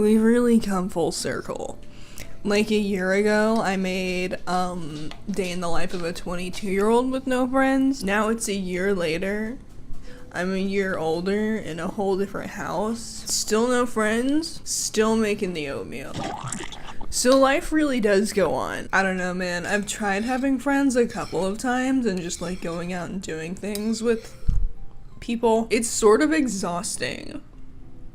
we've really come full circle. Like a year ago, I made Day in the Life of a 22-year-old with no friends. Now it's a year later. I'm a year older in a whole different house. Still no friends, still making the oatmeal. So life really does go on. I don't know, man. I've tried having friends a couple of times and just like going out and doing things with people. It's sort of exhausting.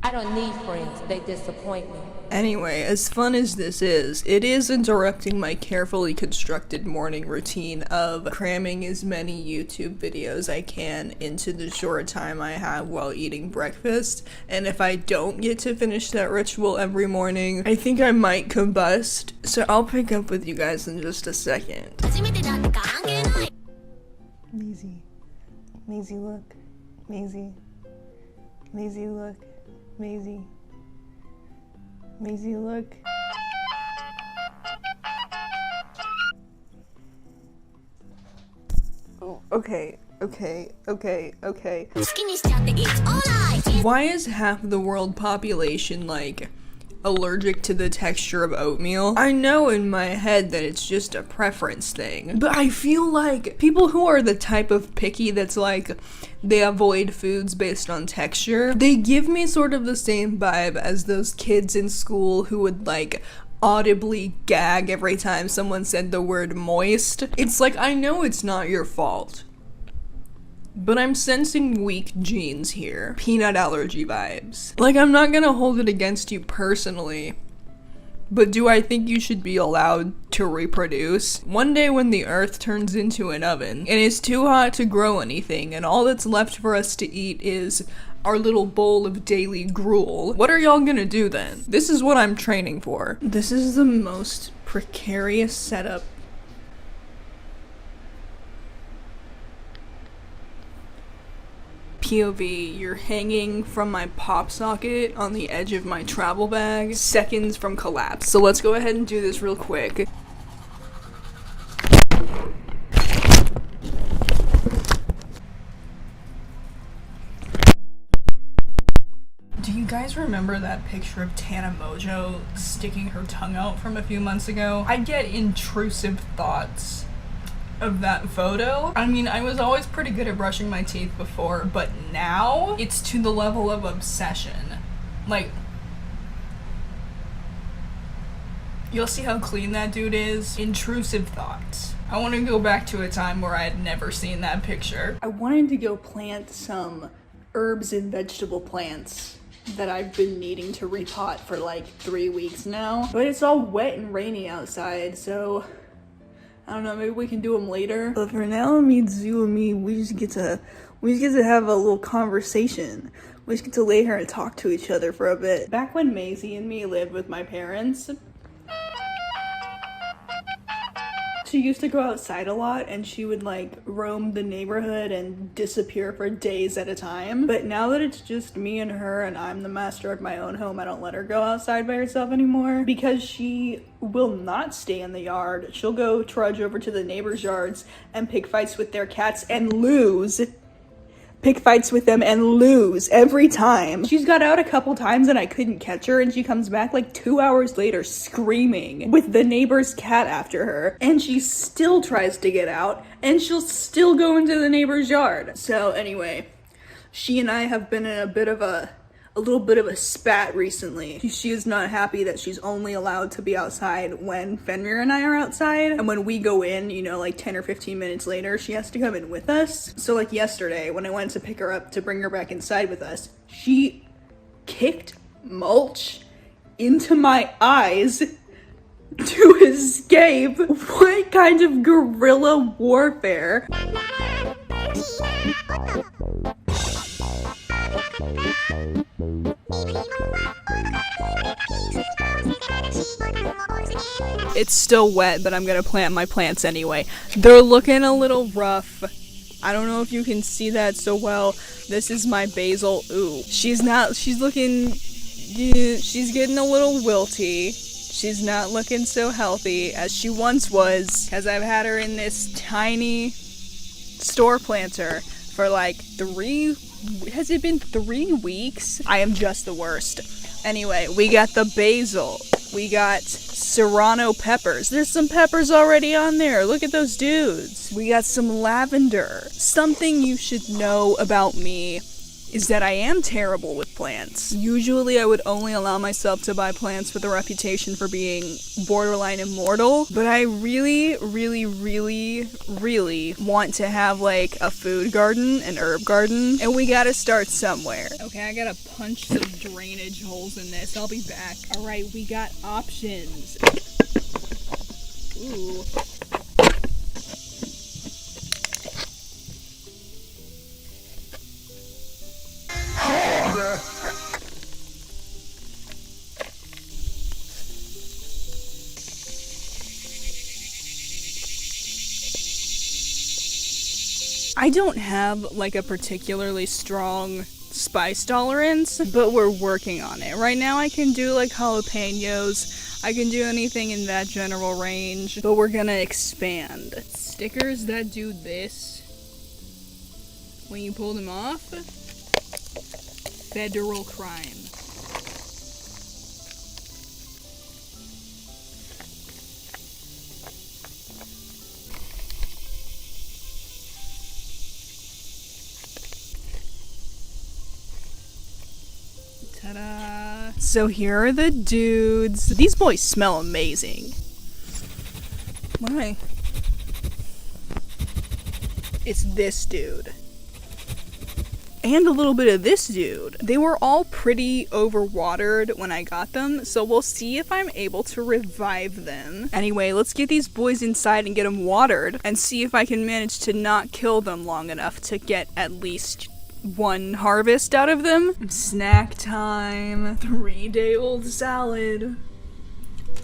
I don't need friends, they disappoint me. Anyway, as fun as this is, it is interrupting my carefully constructed morning routine of cramming as many YouTube videos I can into the short time I have while eating breakfast, and if I don't get to finish that ritual every morning, I think I might combust, so I'll pick up with you guys in just a second. Maisie. Maisie, look. Maisie. Maisie, look. Maisie. Maisie, look. Oh, okay. Why is half the world population, like, allergic to the texture of oatmeal? I know in my head that it's just a preference thing, but I feel like people who are the type of picky that's like, they avoid foods based on texture, they give me sort of the same vibe as those kids in school who would like audibly gag every time someone said the word moist. It's like, I know it's not your fault, but I'm sensing weak genes here. Peanut allergy vibes. Like, I'm not gonna hold it against you personally, but do I think you should be allowed to reproduce? One day when the earth turns into an oven, and it's too hot to grow anything, and all that's left for us to eat is our little bowl of daily gruel, what are y'all gonna do then? This is what I'm training for. This is the most precarious setup. POV, you're hanging from my pop socket on the edge of my travel bag, seconds from collapse. So let's go ahead and do this real quick. Do you guys remember that picture of Tana Mojo sticking her tongue out from a few months ago? I get intrusive thoughts of that photo. I mean, I was always pretty good at brushing my teeth before, but now it's to the level of obsession. Like, you'll see how clean that dude is. Intrusive thoughts. I want to go back to a time where I had never seen that picture. I wanted to go plant some herbs and vegetable plants that I've been needing to repot for like 3 weeks now, but it's all wet and rainy outside, so I don't know, maybe we can do them later. But for now, me, Zoo, and me, we just get to have a little conversation. We just get to lay here and talk to each other for a bit. Back when Maisie and me lived with my parents, she used to go outside a lot and she would like roam the neighborhood and disappear for days at a time. But now that it's just me and her and I'm the master of my own home, I don't let her go outside by herself anymore because she will not stay in the yard. She'll go trudge over to the neighbors' yards and pick fights with their cats and lose. Pick fights with them and lose every time. She's got out a couple times and I couldn't catch her, and she comes back like 2 hours later screaming with the neighbor's cat after her, and she still tries to get out and she'll still go into the neighbor's yard. So anyway, she and I have been in a little bit of a spat recently. She is not happy that she's only allowed to be outside when Fenrir and I are outside, and when we go in, you know, like 10 or 15 minutes later, she has to come in with us. So like yesterday, when I went to pick her up to bring her back inside with us, she kicked mulch into my eyes to escape. What kind of guerrilla warfare? It's still wet, but I'm gonna plant my plants anyway. They're looking a little rough. I don't know if you can see that so well. This is my basil. Ooh. She's getting a little wilty. She's not looking so healthy as she once was, because I've had her in this tiny store planter for like 3 weeks? I am just the worst. Anyway, we got the basil. We got serrano peppers. There's some peppers already on there. Look at those dudes. We got some lavender. Something you should know about me is that I am terrible with plants. Usually I would only allow myself to buy plants with a reputation for being borderline immortal, but I really, really, really, really want to have like a food garden, an herb garden, and we gotta start somewhere. Okay, I gotta punch some drainage holes in this. I'll be back. Alright, we got options. Ooh. I don't have like a particularly strong spice tolerance, but we're working on it. Right now I can do like jalapenos, I can do anything in that general range, but we're gonna expand. Stickers that do this, when you pull them off, federal crime. Ta-da! So here are the dudes. These boys smell amazing. Why? It's this dude. And a little bit of this dude. They were all pretty overwatered when I got them, so we'll see if I'm able to revive them. Anyway, let's get these boys inside and get them watered, and see if I can manage to not kill them long enough to get at least one harvest out of them. Snack time. 3-day-old salad.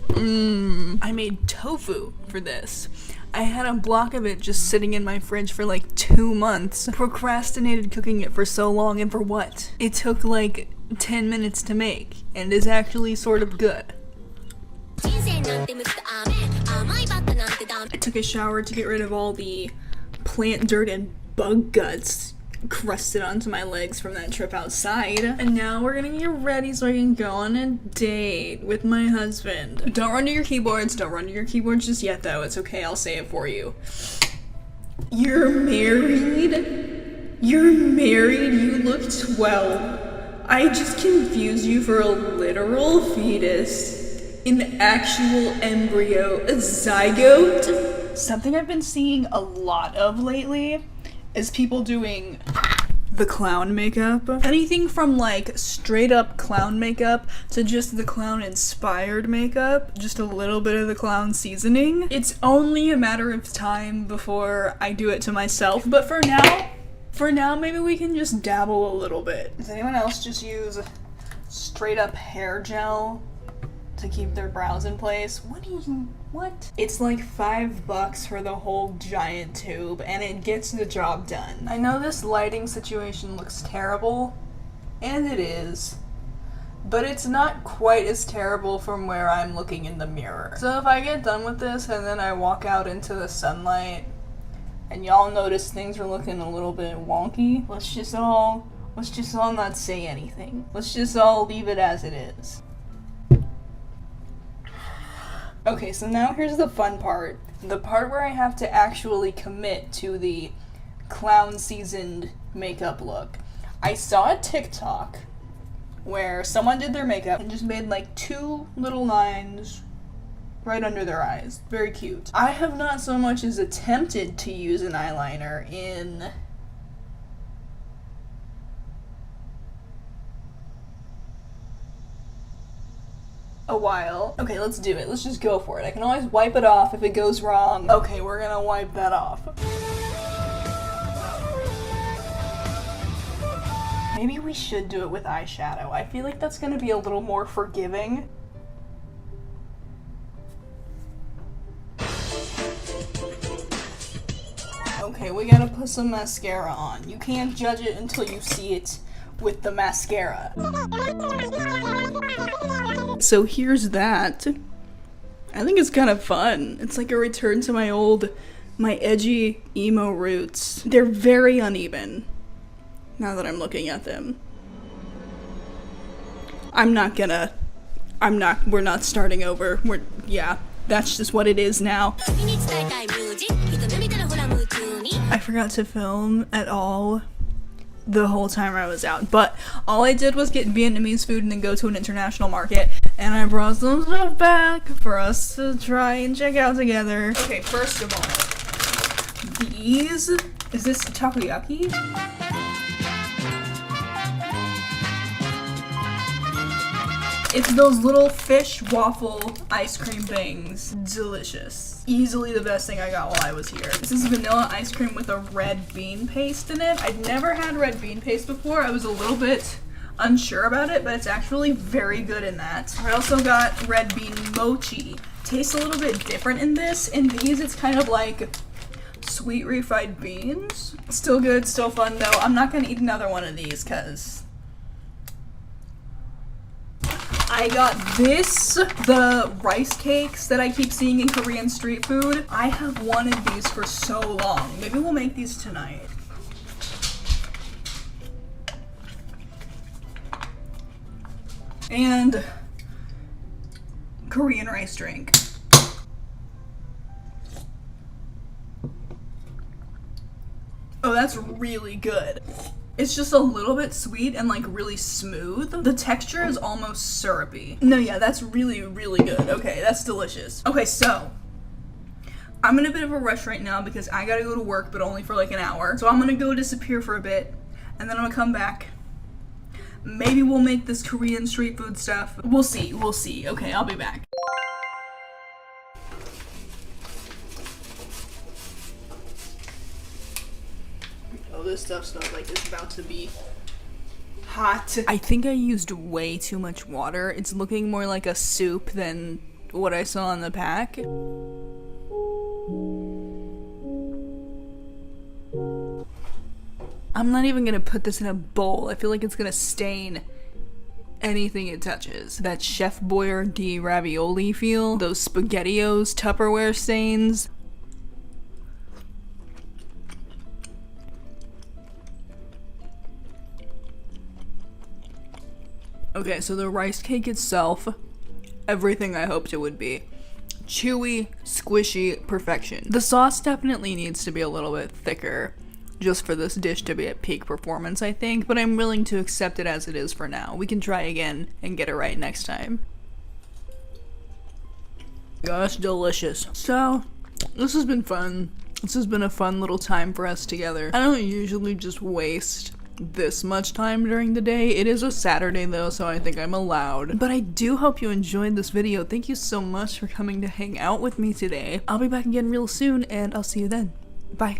I made tofu for this. I had a block of it just sitting in my fridge for like 2 months. Procrastinated cooking it for so long, and for what? It took like 10 minutes to make, and is actually sort of good. I took a shower to get rid of all the plant dirt and bug guts crusted onto my legs from that trip outside. And now we're gonna get ready so I can go on a date with my husband. Don't run to your keyboards. Don't run to your keyboards just yet, though. It's okay. I'll say it for you. You're married? You're married? You look 12. I just confused you for a literal fetus. An actual embryo. A zygote? Something I've been seeing a lot of lately is people doing the clown makeup. Anything from like straight up clown makeup to just the clown inspired makeup, just a little bit of the clown seasoning. It's only a matter of time before I do it to myself, but for now maybe we can just dabble a little bit. Does anyone else just use straight up hair gel to keep their brows in place? What? It's like $5 for the whole giant tube, and it gets the job done. I know this lighting situation looks terrible, and it is, but it's not quite as terrible from where I'm looking in the mirror. So if I get done with this and then I walk out into the sunlight, and y'all notice things are looking a little bit wonky, let's just all not say anything. Let's just all leave it as it is. Okay, so now here's the fun part. The part where I have to actually commit to the clown seasoned makeup look. I saw a TikTok where someone did their makeup and just made like 2 little lines right under their eyes. Very cute. I have not so much as attempted to use an eyeliner in a while. Okay, let's do it. Let's just go for it. I can always wipe it off if it goes wrong. Okay, we're gonna wipe that off. Maybe we should do it with eyeshadow. I feel like that's gonna be a little more forgiving. Okay, we gotta put some mascara on. You can't judge it until you see it with the mascara. So here's that. I think it's kind of fun. It's like a return to my edgy emo roots. They're very uneven now that I'm looking at them. we're not starting over. Yeah, that's just what it is now. I forgot to film at all the whole time I was out, but all I did was get Vietnamese food and then go to an international market, and I brought some stuff back for us to try and check out together. Okay, first of all, these, is this takoyaki? It's those little fish waffle ice cream things. Delicious. Easily the best thing I got while I was here. This is vanilla ice cream with a red bean paste in it. I'd never had red bean paste before. I was a little bit unsure about it, but it's actually very good in that. I also got red bean mochi. Tastes a little bit different in this. In these, it's kind of like sweet refried beans. Still good, still fun though. I'm not gonna eat another one of these because I got this, the rice cakes that I keep seeing in Korean street food. I have wanted these for so long. Maybe we'll make these tonight. And Korean rice drink. Oh, that's really good. It's just a little bit sweet and like really smooth. The texture is almost syrupy. No, yeah, that's really, really good. Okay, that's delicious. Okay, so I'm in a bit of a rush right now because I gotta go to work, but only for like an hour. So I'm gonna go disappear for a bit and then I'm gonna come back. Maybe we'll make this Korean street food stuff. We'll see, we'll see. Okay, I'll be back. Oh, this stuff smells like it's about to be hot. I think I used way too much water. It's looking more like a soup than what I saw in the pack. I'm not even gonna put this in a bowl. I feel like it's gonna stain anything it touches. That Chef Boyardee ravioli feel, those SpaghettiOs Tupperware stains. Okay, so the rice cake itself, everything I hoped it would be. Chewy, squishy, perfection. The sauce definitely needs to be a little bit thicker just for this dish to be at peak performance, I think, but I'm willing to accept it as it is for now. We can try again and get it right next time. Gosh, delicious. So, this has been fun. This has been a fun little time for us together. I don't usually just waste this much time during the day. It is a Saturday though, so I think I'm allowed. But I do hope you enjoyed this video. Thank you so much for coming to hang out with me today. I'll be back again real soon and I'll see you then. Bye.